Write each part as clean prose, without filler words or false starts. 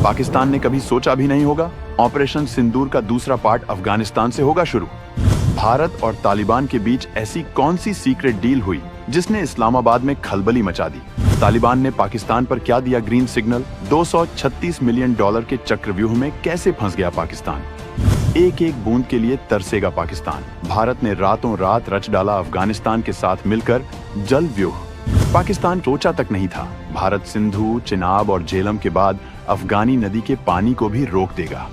पाकिस्तान ने कभी सोचा भी नहीं होगा ऑपरेशन सिंदूर का दूसरा पार्ट अफगानिस्तान से होगा शुरू। भारत और तालिबान के बीच ऐसी कौन सी सीक्रेट डील हुई जिसने इस्लामाबाद में खलबली मचा दी? तालिबान ने पाकिस्तान पर क्या दिया ग्रीन सिग्नल? $236 मिलियन के चक्रव्यूह में कैसे फंस गया पाकिस्तान? एक एक बूंद के लिए तरसेगा पाकिस्तान। भारत ने रातों रात रच डाला अफगानिस्तान के साथ मिलकर जल व्यूह। पाकिस्तान सोचा तक नहीं था भारत सिंधु, चिनाब और झेलम के बाद अफगानी नदी के पानी को भी रोक देगा।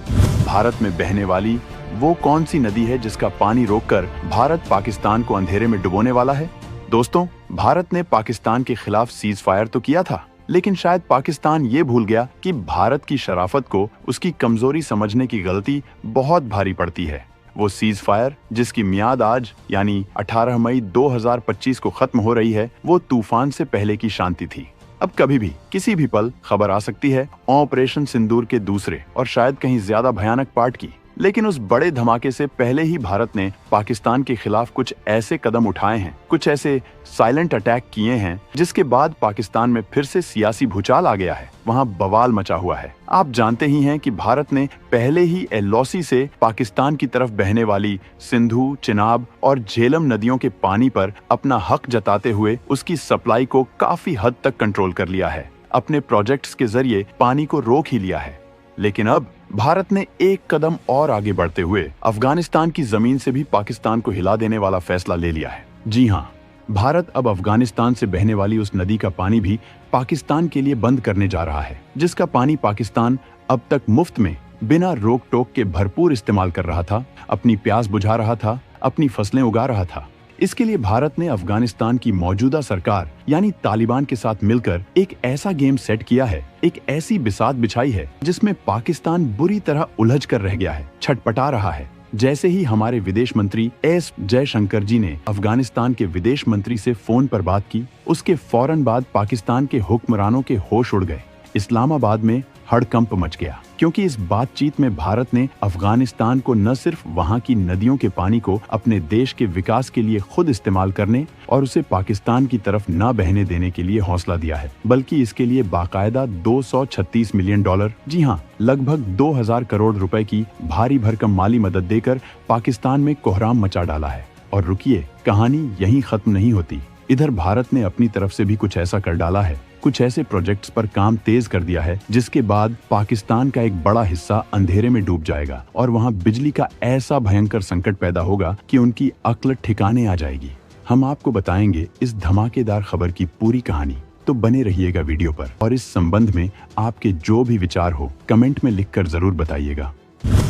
भारत में बहने वाली वो कौन सी नदी है जिसका पानी रोककर भारत पाकिस्तान को अंधेरे में डुबोने वाला है? दोस्तों, भारत ने पाकिस्तान के खिलाफ सीज फायर तो किया था, लेकिन शायद पाकिस्तान ये भूल गया कि भारत की शराफत को उसकी कमजोरी समझने की गलती बहुत भारी पड़ती है। वो सीज फायर जिसकी मियाद आज यानी 18 मई 2025 को खत्म हो रही है, वो तूफान से पहले की शांति थी। अब कभी भी किसी भी पल खबर आ सकती है ऑपरेशन सिंदूर के दूसरे और शायद कहीं ज्यादा भयानक पार्ट की। लेकिन उस बड़े धमाके से पहले ही भारत ने पाकिस्तान के खिलाफ कुछ ऐसे कदम उठाए हैं, कुछ ऐसे साइलेंट अटैक किए हैं जिसके बाद पाकिस्तान में फिर से सियासी भूचाल आ गया है। वहां बवाल मचा हुआ है। आप जानते ही हैं कि भारत ने पहले ही एलओसी से पाकिस्तान की तरफ बहने वाली सिंधु, चिनाब और झेलम नदियों के पानी पर अपना हक जताते हुए उसकी सप्लाई को काफी हद तक कंट्रोल कर लिया है। अपने प्रोजेक्ट्स के जरिए पानी को रोक ही लिया है। लेकिन अब भारत ने एक कदम और आगे बढ़ते हुए अफगानिस्तान की जमीन से भी पाकिस्तान को हिला देने वाला फैसला ले लिया है। जी हाँ, भारत अब अफगानिस्तान से बहने वाली उस नदी का पानी भी पाकिस्तान के लिए बंद करने जा रहा है, जिसका पानी पाकिस्तान अब तक मुफ्त में बिना रोक टोक के भरपूर इस्तेमाल कर रहा था, अपनी प्यास बुझा रहा था, अपनी फसलें उगा रहा था। इसके लिए भारत ने अफगानिस्तान की मौजूदा सरकार यानी तालिबान के साथ मिलकर एक ऐसा गेम सेट किया है, एक ऐसी बिसात बिछाई है जिसमें पाकिस्तान बुरी तरह उलझ कर रह गया है, छटपटा रहा है। जैसे ही हमारे विदेश मंत्री एस जयशंकर जी ने अफगानिस्तान के विदेश मंत्री से फोन पर बात की, उसके फौरन बाद पाकिस्तान के हुक्मरानों के होश उड़ गए। इस्लामाबाद में हड़कंप मच गया, क्योंकि इस बातचीत में भारत ने अफगानिस्तान को न सिर्फ वहां की नदियों के पानी को अपने देश के विकास के लिए खुद इस्तेमाल करने और उसे पाकिस्तान की तरफ न बहने देने के लिए हौसला दिया है, बल्कि इसके लिए बाकायदा $236 मिलियन, जी हाँ, लगभग 2000 करोड़ रुपए की भारी भरकम माली मदद देकर पाकिस्तान में कोहराम मचा डाला है। और रुकिए, कहानी यहीं खत्म नहीं होती। इधर भारत ने अपनी तरफ से भी कुछ ऐसा कर डाला है, कुछ ऐसे प्रोजेक्ट्स पर काम तेज कर दिया है जिसके बाद पाकिस्तान का एक बड़ा हिस्सा अंधेरे में डूब जाएगा और वहां बिजली का ऐसा भयंकर संकट पैदा होगा कि उनकी अक्ल ठिकाने आ जाएगी। हम आपको बताएंगे इस धमाकेदार खबर की पूरी कहानी, तो बने रहिएगा वीडियो पर। और इस संबंध में आपके जो भी विचार हो कमेंट में लिखकर जरूर बताइएगा।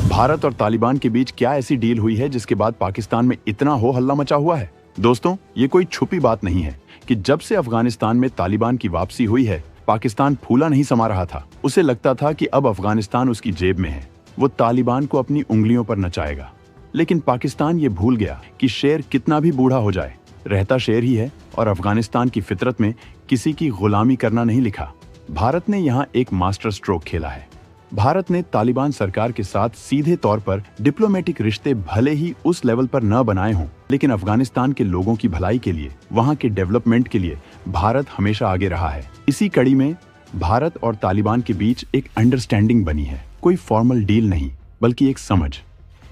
भारत और तालिबान के बीच क्या ऐसी डील हुई है जिसके बाद पाकिस्तान में इतना हो हल्ला मचा हुआ है? दोस्तों, ये कोई छुपी बात नहीं है कि जब से अफगानिस्तान में तालिबान की वापसी हुई है, पाकिस्तान फूला नहीं समा रहा था। उसे लगता था कि अब अफगानिस्तान उसकी जेब में है, वो तालिबान को अपनी उंगलियों पर नचाएगा। लेकिन पाकिस्तान ये भूल गया कि शेर कितना भी बूढ़ा हो जाए, रहता शेर ही है और अफगानिस्तान की फितरत में किसी की गुलामी करना नहीं लिखा। भारत ने यहाँ एक मास्टर स्ट्रोक खेला है। भारत ने तालिबान सरकार के साथ सीधे तौर पर डिप्लोमेटिक रिश्ते भले ही उस लेवल पर न बनाए हों, लेकिन अफगानिस्तान के लोगों की भलाई के लिए, वहां के डेवलपमेंट के लिए भारत हमेशा आगे रहा है। इसी कड़ी में भारत और तालिबान के बीच एक अंडरस्टैंडिंग बनी है। कोई फॉर्मल डील नहीं, बल्कि एक समझ।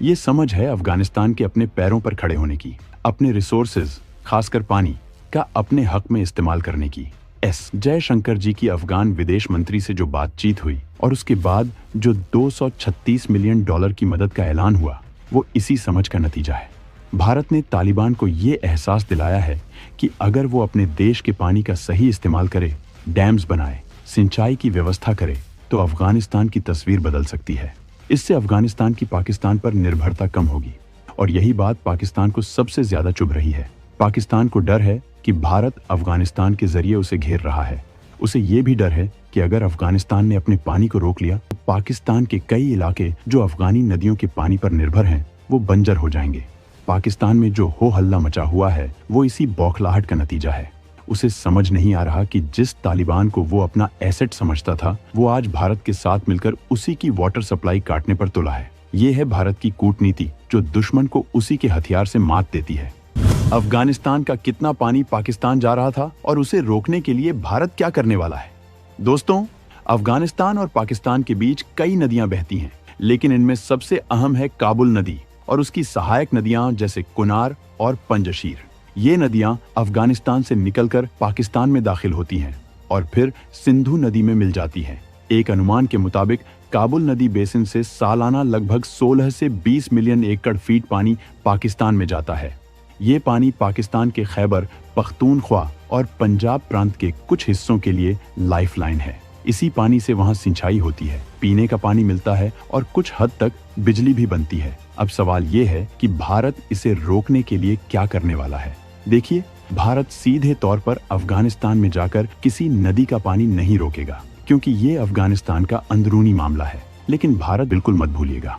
ये समझ है अफगानिस्तान के अपने पैरों पर खड़े होने की, अपने रिसोर्सेज खासकर पानी का अपने हक में इस्तेमाल करने की। एस जयशंकर जी की अफगान विदेश मंत्री से जो बातचीत हुई और उसके बाद जो $236 मिलियन की मदद का ऐलान हुआ, वो इसी समझ का नतीजा है। भारत ने तालिबान को ये एहसास दिलाया है कि अगर वो अपने देश के पानी का सही इस्तेमाल करे, डैम्स बनाए, सिंचाई की व्यवस्था करे, तो अफगानिस्तान की तस्वीर बदल सकती है। इससे अफगानिस्तान की पाकिस्तान पर निर्भरता कम होगी और यही बात पाकिस्तान को सबसे ज्यादा चुभ रही है। पाकिस्तान को डर है कि भारत अफगानिस्तान के जरिए उसे घेर रहा है। उसे ये भी डर है कि अगर अफगानिस्तान ने अपने पानी को रोक लिया तो पाकिस्तान के कई इलाके जो अफगानी नदियों के पानी पर निर्भर हैं, वो बंजर हो जाएंगे। पाकिस्तान में जो हो हल्ला मचा हुआ है, वो इसी बौखलाहट का नतीजा है। उसे समझ नहीं आ रहा कि जिस तालिबान को वो अपना एसेट समझता था, वो आज भारत के साथ मिलकर उसी की वाटर सप्लाई काटने पर तुला है। ये है भारत की कूटनीति, जो दुश्मन को उसी के हथियार से मात देती है। अफगानिस्तान का कितना पानी पाकिस्तान जा रहा था और उसे रोकने के लिए भारत क्या करने वाला है? दोस्तों, अफगानिस्तान और पाकिस्तान के बीच कई नदियां बहती हैं, लेकिन इनमें सबसे अहम है काबुल नदी और उसकी सहायक नदियां जैसे कुनार और पंजशीर। ये नदियां अफगानिस्तान से निकलकर पाकिस्तान में दाखिल होती हैं और फिर सिंधु नदी में मिल जाती हैं। एक अनुमान के मुताबिक काबुल नदी बेसिन से सालाना लगभग 16 से 20 मिलियन एकड़ फीट पानी पाकिस्तान में जाता है। ये पानी पाकिस्तान के खैबर पख्तूनख्वा और पंजाब प्रांत के कुछ हिस्सों के लिए लाइफलाइन है। इसी पानी से वहाँ सिंचाई होती है, पीने का पानी मिलता है और कुछ हद तक बिजली भी बनती है। अब सवाल ये है कि भारत इसे रोकने के लिए क्या करने वाला है। देखिए, भारत सीधे तौर पर अफगानिस्तान में जाकर किसी नदी का पानी नहीं रोकेगा, क्योंकि ये अफगानिस्तान का अंदरूनी मामला है। लेकिन भारत बिल्कुल मत भूलिएगा,